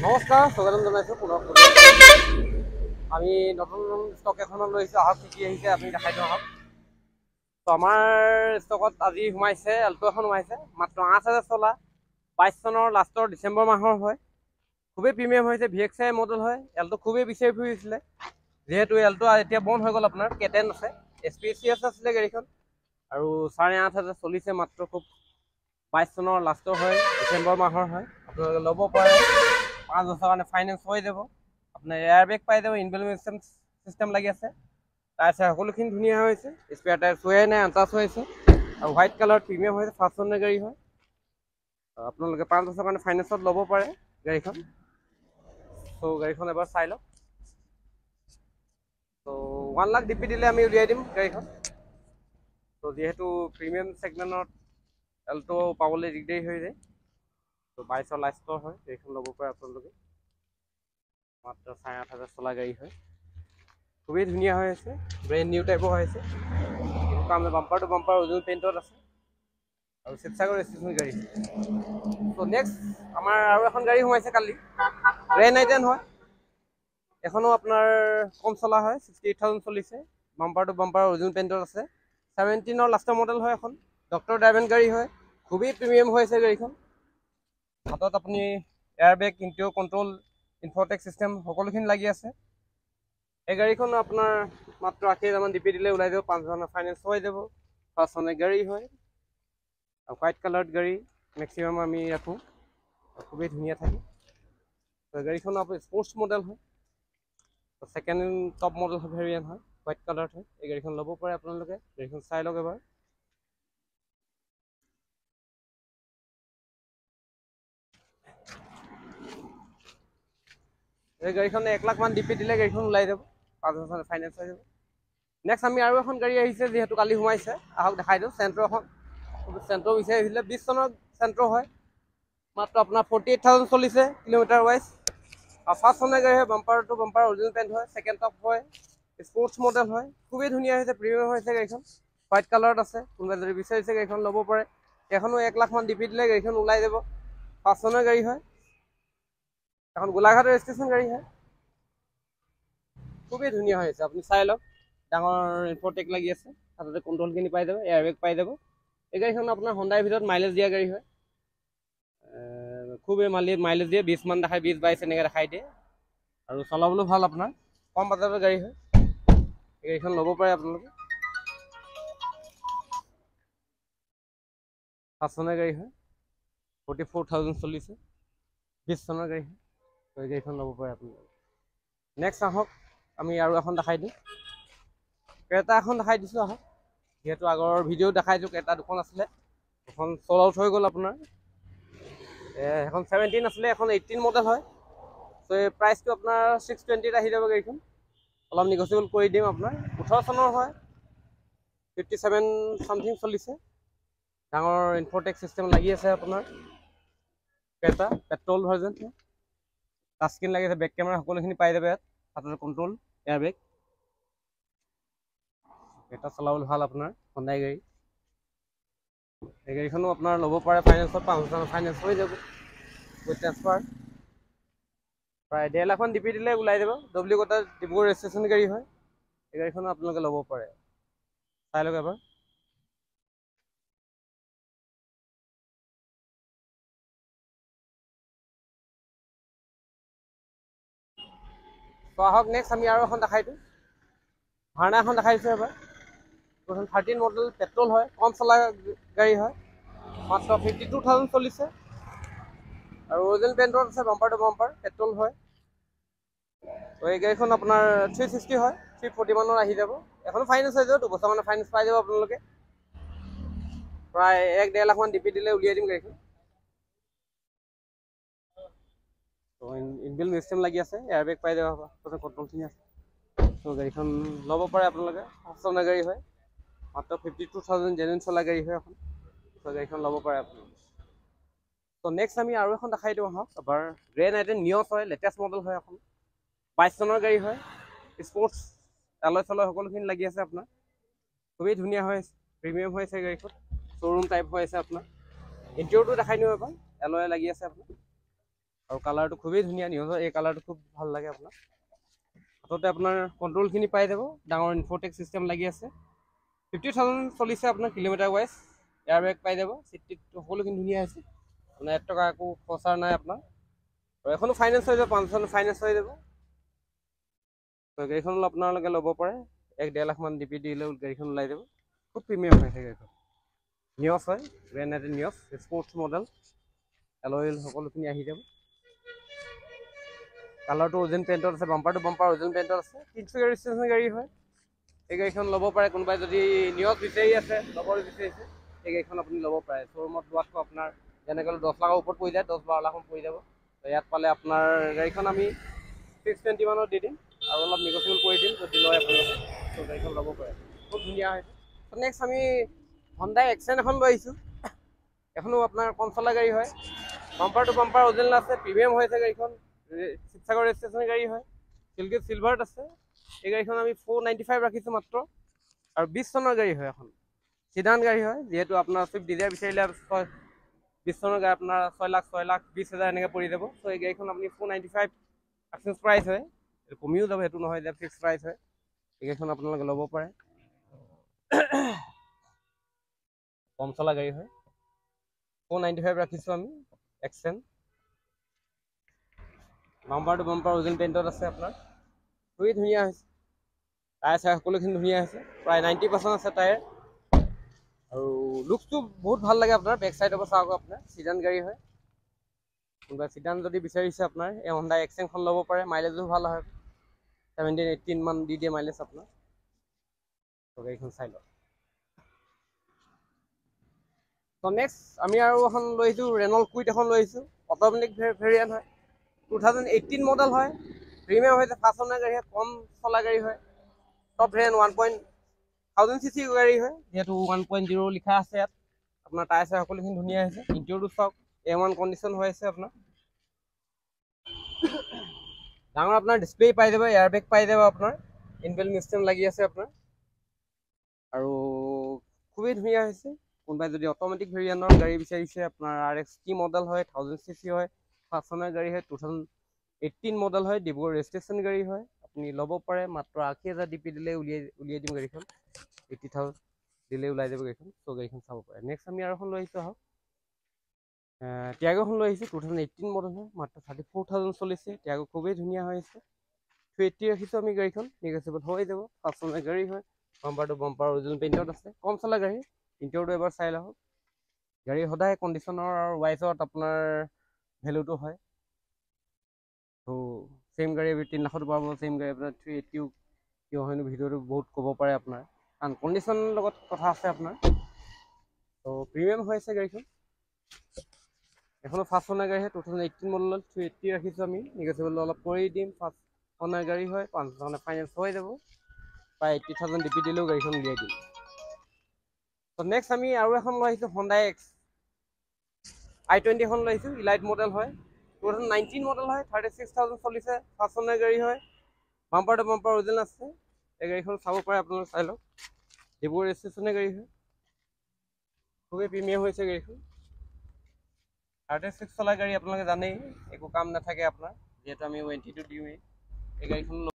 নমস্কাৰ, স্বাগতম জনাইছোঁ পুনৰ। আমি নতুন ষ্টক এখনত লৈছোঁ, আহক কি আহিছে আপুনি দেখাই দিওঁ আহক। তো আমাৰ ষ্টকত আজি সোমাইছে এল্টো এখন সোমাইছে, মাত্ৰ 8,000 চলা, 22 চনৰ লাষ্টৰ ডিচেম্বৰ মাহৰ হয়। খুবেই প্ৰিমিয়াম হৈছে, VXI মডেল হয়। এল্টো খুবেই বিচাৰি ফুৰিছিলে, যিহেতু এল্টো এতিয়া বন্ধ হৈ গ'ল। আপোনাৰ K10 আছে, SPCS আছিলে গাড়ীখন, আৰু 8,500 চলিছে মাত্ৰ। খুব 22 চনৰ লাষ্টৰ হয়, ডিচেম্বৰ মাহৰ হয়। আপোনালোকে ল'ব পাৰে, 5 বছৰৰ কাৰণে ফাইনেন্স হৈ যাব। আপোনাৰ এয়াৰ বেগ পাই যাব, ইনভেলমেণ্ট চিষ্টেম লাগি আছে, টায়াৰ চাই সকলোখিনি ধুনীয়া হৈছে। স্পেয়াৰ টায়াৰ চোৱাই নাই, আনটাচ হৈ আছে, আৰু হোৱাইট কালাৰ প্ৰিমিয়াম হৈছে, ফাৰ্ষ্ট অনাৰ গাড়ী হয়। আপোনালোকে 5 বছৰৰ কাৰণে ফাইনেন্সত ল'ব পাৰে গাড়ীখন। ত' গাড়ীখন এবাৰ চাই লওক। ত' 1 লাখ ডিপি দিলে আমি উলিয়াই দিম গাড়ীখন। ত' যিহেতু প্ৰিমিয়াম ছেগমেণ্টত এল্টো পাবলৈ দিগদাৰী হৈ যায়। ত' 22 লাষ্টৰ হয়, গাড়ীখন ল'ব পাৰে আপোনালোকে। মাত্ৰ 8,500 চলা গাড়ী হয়, খুবেই ধুনীয়া হৈ আছে, ব্ৰেণ্ড নিউ টাইপৰ হৈ আছে। বাম্পাৰ টু বাম্পাৰ অৰিজিনেল পেইণ্টত আছে, আৰু শিৱসাগৰ ৰেজিষ্ট্ৰেশ্যন গাড়ী। ত' নেক্সট আমাৰ আৰু এখন গাড়ী সোমাইছে কালি, ৰেন আই 10 হয়। এখনো আপোনাৰ কম চলা হয়, 68,000 চলিছে, বাম্পাৰ টু বাম্পাৰ অৰিজিনেল পেইণ্টত আছে। 17ৰ লাষ্টৰ মডেল হয় এখন, ডক্টৰ ড্ৰাইভেন গাড়ী হয়, খুবেই প্ৰিমিয়াম হৈছে গাড়ীখন। হাতত আপুনি এয়াৰ বেগ, ইণ্টিৰিয়ৰ কণ্ট্ৰল, ইনফটেক চিষ্টেম সকলোখিনি লাগি আছে। এই গাড়ীখন আপোনাৰ মাত্ৰ 80,000 ডিপি দিলে ওলাই যাব, 5 বছৰ ফাইনেন্স হৈ যাব, ফাৰ্ষ্ট অনাৰ গাড়ী হয়, আৰু হোৱাইট কালাৰত গাড়ী মেক্সিমাম আমি ৰাখোঁ, খুবেই ধুনীয়া থাকে। গাড়ীখন আপোনাৰ স্পৰ্টছ মডেল হয়, ছেকেণ্ড টপ মডেল ভেৰিয়েণ্ট হয়, হোৱাইট কালাৰত হয়। এই গাড়ীখন ল'ব পাৰে আপোনালোকে, গাড়ীখন চাই লওক এবাৰ। এই গাড়ীখন 1 লাখ মান ডিপি দিলে গাড়ীখন ওলাই যাব, 5 বছৰ ফাইনেন্স হৈ যাব। নেক্সট আমি আৰু এখন গাড়ী আহিছে, যিহেতু কালি সোমাইছে, আহক দেখাই দিওঁ। চেণ্ট্ৰ এখন, চেণ্ট্ৰ বিচাৰি আহিছিলে, 20 চনৰ চেণ্ট্ৰ হয়, মাত্ৰ আপোনাৰ 48,000 চলিছে কিলোমিটাৰ ৱাইজ, আৰু ফাৰ্ষ্ট অনাৰ গাড়ী হয়, bumper to bumper original paint হয়, ছেকেণ্ড টপ হয়, স্পৰ্টছ মডেল হয়, খুবেই ধুনীয়া হৈছে, প্ৰিমিয়াম হৈছে গাড়ীখন, হোৱাইট কালাৰত আছে। কোনোবাই যদি বিচাৰিছে গাড়ীখন ল'ব পাৰে। এখনো 1 লাখ মান ডিপি দিলে গাড়ীখন ওলাই যাব, ফাৰ্ষ্ট অনাৰ গাড়ী হয়। এখন গোলাঘাট ৰেজিষ্ট্ৰেশ্যন গাড়ী হয়, খুবেই ধুনীয়া হৈ আছে, আপুনি চাই লওক। ডাঙৰ ইনফটেক লাগি আছে, তাতে কণ্ট্ৰলখিনি পাই যাব, এয়াৰ বেগ পাই যাব। এই গাড়ীখন আপোনাৰ হোণ্ডাৰ ভিতৰত মাইলেজ দিয়া গাড়ী হয়, খুবেই মাইলেজ দিয়ে, 20 মান দেখায়, 20-22 এনেকৈ দেখাই দিয়ে, আৰু চলাবলৈও ভাল। আপোনাৰ কম বাজেটৰ গাড়ী হয়, এই গাড়ীখন ল'ব পাৰে আপোনালোকে। ফাৰ্ষ্ট অনাৰ গাড়ী হয়, 44,000 চলিছে, 20 চনৰ গাড়ী হয়। এই গাড়ীখন ল'ব পাৰে আপোনালোকে। নেক্সট আহক, আমি আৰু এখন দেখাই দিওঁ, ক্ৰেটা এখন দেখাই দিছোঁ আহক। যিহেতু আগৰ ভিডিঅ' দেখাই দিওঁ, ক্ৰেটা দুখন আছিলে, দুখন চল আউট হৈ গ'ল আপোনাৰ। এখন 17 আছিলে, এখন 18 মডেল হয়। ত' এই প্ৰাইচটো আপোনাৰ 620 আহি যাব গাড়ীখন, অলপ নিগচিয়েবল কৰি দিম আপোনাৰ। 18 চনৰ হয়, 57 চামথিং চলিছে, ডাঙৰ ইনফটেক চিষ্টেম লাগি আছে আপোনাৰ। Creta petrol version, touch screen লাগি আছে, বেক কেমেৰা সকলোখিনি পাই যাব ইয়াত, হাতৰ কণ্ট্ৰল, এয়াৰ বেগ। এটা চলাবলৈ ভাল আপোনাৰ হোণ্ডাই গাড়ী। এই গাড়ীখনো আপোনাৰ ল'ব পাৰে ফাইনেন্সত, 5 বছৰ ফাইনেন্স হৈ যাব উইথ ট্ৰেন্সফাৰ। প্ৰায় 1.5 লাখ মান ডিপি দিলে ওলাই যাব, ডুপ্লিকেটৰ ডিব্ৰুগড় ৰেজিষ্ট্ৰেশ্যন গাড়ী হয়। এই গাড়ীখনো আপোনালোকে ল'ব পাৰে, চাই লওক এবাৰ। তো আহক, নেক্সট আমি আৰু এখন দেখাই দিওঁ, ভাৰ্না এখন দেখাই দিছোঁ এবাৰ। 2013 মডেল, পেট্ৰল হয়, কম চলা গাড়ী হয়, মাত্ৰ 52,000 চলিছে, আৰু অৰিজিনেল পেইণ্টত আছে, বাম্পাৰ টু বাম্পাৰ, পেট্ৰল হয়। তো এই গাড়ীখন আপোনাৰ 360 হয়, 340 মানত আহি যাব। এখনো ফাইনেন্স হৈ যাব, 2 বছৰ মানে ফাইনেন্স পাই যাব আপোনালোকে। প্ৰায় 1-1.5 লাখ মান ডিপি দিলে উলিয়াই দিম গাড়ীখন। তো ইনবিল্ট চিষ্টেম লাগি আছে, এয়াৰ বেগ পাই যাব, কণ্ট্ৰলখিনি আছে। তো গাড়ীখন ল'ব পাৰে আপোনালোকে, ফাৰ্ষ্ট অনাৰ গাড়ী হয়, মাত্ৰ 52,000 জেনুইন চলা গাড়ী হয় এখন। তো গাড়ীখন ল'ব পাৰে আপোনালোকে। তো নেক্সট আমি আৰু এখন দেখাই দিওঁ আহক এবাৰ। ৰেন আই 10 নিয়ছ হয়, লেটেষ্ট মডেল হয় এখন, 22 চনৰ গাড়ী হয়, স্পৰ্টছ এলয় চলয় সকলোখিনি লাগি আছে আপোনাৰ, খুবেই ধুনীয়া হৈ আছে, প্ৰিমিয়াম হৈ আছে গাড়ীখন, শ্ব'ৰুম টাইপ হৈ আছে আপোনাৰ। ইণ্টেৰিয়ৰটো দেখাই দিওঁ এবাৰ, এলয় লাগি আছে আপোনাৰ। আৰু কালাৰটো খুবেই ধুনীয়া, নিউজৰ এই কালাৰটো খুব ভাল লাগে আপোনাৰ। হাততে আপোনাৰ কণ্ট্ৰলখিনি পাই যাব, ডাঙৰ ইনফ'টেক চিষ্টেম লাগি আছে। 50,000 চলিছে আপোনাৰ কিলোমিটাৰ ৱাইজ। এয়াৰ বেগ পাই যাব, চিট টিট সকলোখিনি ধুনীয়া আছে। আপোনাৰ 1 টকা একো খৰচা নাই আপোনাৰ। আৰু এখনো ফাইনেন্স হৈ যাব, 500 ফাইনেন্স হৈ যাব। গাড়ীখন আপোনালোকে ল'ব পাৰে, 1-1.5 লাখ মান DP দিলেও গাড়ীখন ওলাই যাব। খুব প্ৰিমিয়াম হৈ থাকে গাড়ীখন। নিয়ছ হয়, গ্ৰেণ্ড নাইটেড নিয়ছ, স্পৰ্টছ মডেল, এল'ইল সকলোখিনি আহি যাব। কালাৰটো অৰিজিনেল পেইণ্টত আছে, বাম্পাৰ টু বাম্পাৰ অৰিজিনেল পেইণ্টত আছে। 300 ৰেজিষ্ট্ৰেশ্যন গাড়ী হয়। এই গাড়ীখন ল'ব পাৰে, কোনোবাই যদি নিয়ছ বিচাৰি আছে, ল'ব বিচাৰিছে, এই গাড়ীখন আপুনি ল'ব পাৰে। শ্ব'ৰুমত লোৱাতকৈ আপোনাৰ যেনেকৈ 10 লাখৰ ওপৰত পৰি যায়, 10-12 লাখ পৰি যাব। ইয়াত পালে আপোনাৰ গাড়ীখন আমি 620 মানত দি দিম, আৰু অলপ নেগচিয়েবল কৰি দিম যদি লয় আপোনালোকে। ত' গাড়ীখন ল'ব পাৰে, খুব ধুনীয়া হৈছে। নেক্সট আমি হণ্ডাই এক্সেন এখন লৈ আহিছোঁ। এখনো আপোনাৰ কম চলা গাড়ী হয়, বাম্পাৰ টু বাম্পাৰ অৰিজিনেল আছে, প্ৰিমিয়াম হৈছে গাড়ীখন। শিৱসাগৰ ৰেজিষ্ট্ৰেশ্যন গাড়ী হয়, চিলগেট চিলভাৰত আছে। এই গাড়ীখন আমি 495 ৰাখিছোঁ মাত্ৰ, আৰু 20 চনৰ গাড়ী হয় এখন, চিডান গাড়ী হয়। যিহেতু আপোনাৰ চুইফ্ট ডিজায়াৰ বিচাৰিলে 20 চনৰ গাড়ী আপোনাৰ 6,20,000 এনেকৈ পৰি যাব। ত' এই গাড়ীখন আপুনি 495 এক্সেঞ্জ প্ৰাইচ হয়, এইটো কমিও যাব, সেইটো নহয় যে ফিক্স প্ৰাইচ হয়। এই গাড়ীখন আপোনালোকে ল'ব পাৰে, কম চলা গাড়ী হয়। 495 ৰাখিছোঁ আমি এক্সেন। বাম্পাৰ টু বাম্পাৰ অৰিজিনেল পেইণ্টত আছে আপোনাৰ, খুবেই ধুনীয়া হৈছে। টায়াৰ চায়াৰ সকলোখিনি ধুনীয়া হৈছে, প্ৰায় 90% আছে টায়াৰ। আৰু লুকছটো বহুত ভাল লাগে আপোনাৰ। বেক চাইডৰ পৰা চাওক, আপোনাৰ চিডান গাড়ী হয়। কোনোবা চিডান যদি বিচাৰিছে আপোনাৰ, এই হণ্ডাই এক্সেনখন ল'ব পাৰে, মাইলেজো ভাল হয়, 17-18 মান দি দিয়ে মাইলেজ আপোনাৰ। গাড়ীখন চাই লওক। ত' নেক্সট আমি আৰু এখন লৈ আহিছোঁ, ৰেনল্ট কুইড এখন লৈ আহিছোঁ, অট'মেটিক ভেৰিয়েণ্ট হয়, 2018 মডেল হয়, প্ৰিমিয়াম হৈছে, ফাৰ্ষ্ট অনাৰ গাড়ী হয়, কম চলা গাড়ী হয়, টপ ভেৰিয়েণ্ট 1,000 cc গাড়ী হয়। যিহেতু 1.0 লিখা আছে ইয়াত। আপোনাৰ টায়াৰ চায়াৰ সকলোখিনি ধুনীয়া হৈছে, ইণ্টেৰিয়ৰটো চাওক, A1 কণ্ডিশ্যন হৈ আছে আপোনাৰ। ডাঙৰ আপোনাৰ ডিছপ্লে পাই যাব, এয়াৰ বেগ পাই যাব আপোনাৰ, ইনবিল্ট চিষ্টেম লাগি আছে আপোনাৰ। আৰু খুবেই ধুনীয়া হৈছে। কোনোবাই যদি অট'মেটিক ভেৰিয়েণ্টৰ গাড়ী বিচাৰিছে, আপোনাৰ RX-T মডেল হয়, 1000 cc হয়, ফাৰ্ষ্ট অনাৰ গাড়ী হয়, 2018 মডেল হয়, ডিব্ৰুগড় ৰেজিষ্ট্ৰেশ্যন গাড়ী হয়। আপুনি ল'ব পাৰে, মাত্ৰ 80,000 DP দিলে উলিয়াই দিম গাড়ীখন, 80,000 দিলে ওলাই যাব গাড়ীখন। ত' গাড়ীখন চাব পাৰে। নেক্সট আমি আৰু এখন লৈ আহিছোঁ, আহক, টিয়াগোখন লৈ আহিছোঁ, 2018 মডেল হয়, মাত্ৰ 34,000 চলিছে। টিয়াগো খুবেই ধুনীয়া হৈ আছে, 380 ৰাখিছোঁ আমি গাড়ীখন, নেগচিয়েবল হৈ যাব, ফাৰ্ষ্ট অনাৰ গাড়ী হয়, বাম্পাৰ টু বাম্পাৰ অৰিজিনেল পেইণ্টত আছে, কম চলা গাড়ী। ইণ্টেৰিয়ৰটো এবাৰ চাই লওক। গাড়ী সদায় কণ্ডিশ্যনৰ আৰু ৱাইজত আপোনাৰ ভেলুটো হয়। ত' চেম গাড়ী 3 লাখতো পাব, চেম গাড়ী আপোনাৰ 380 কিয় হয়নো ভিডিঅ'টো বহুত ক'ব পাৰে আপোনাৰ, কাৰণ কণ্ডিশ্যনৰ লগত কথা আছে আপোনাৰ। ত' প্ৰিমিয়াম হৈ আছে গাড়ীখন, এখনো ফাৰ্ষ্ট অনাৰ গাড়ী হয়, 2018 মডেলত 380 ৰাখিছোঁ আমি, নেগচিয়েবল অলপ কৰি দিম। ফাৰ্ষ্ট অনাৰ গাড়ী হয়, 5,000 ফাইনেন্স হৈ যাব, প্ৰায় 80,000 DP দিলেও গাড়ীখন উলিয়াই দিম। ত' নেক্সট আমি আৰু এখন লৈ আহিছোঁ, হণ্ডাই i20 এখন লৈ আহিছোঁ, ইলাইট মডেল হয়, 2019 মডেল হয়, 36,000 চলিছে, ফাৰ্ষ্ট অনাৰ গাড়ী হয়, বাম্পাৰ টু বাম্পাৰ অৰিজিনেল আছে। এই গাড়ীখন চাব পাৰে, আপোনালোকে চাই লওক, ডিব্ৰুগড় ৰেজিষ্ট্ৰেশ্যনৰ গাড়ী হয়, খুবেই প্ৰিমিয়াম হৈছে গাড়ীখন। 36 চলা গাড়ী আপোনালোকে জানেই, একো কাম নাথাকে আপোনাৰ, যিহেতু আমি ৱাৰেণ্টিটো দিওঁৱেই। এই গাড়ীখন